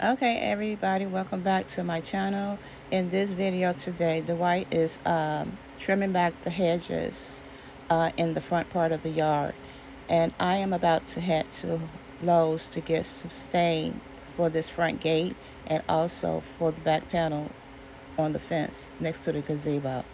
Okay, everybody, welcome back to my channel. In this video today, Dwight is trimming back the hedges in the front part of the yard. And I am about to head to Lowe's to get some stain for this front gate and also for the back panel on the fence next to the gazebo.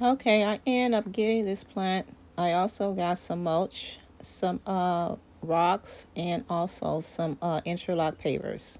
Okay, I end up getting this plant. I also got some mulch, some rocks, and also some interlock pavers.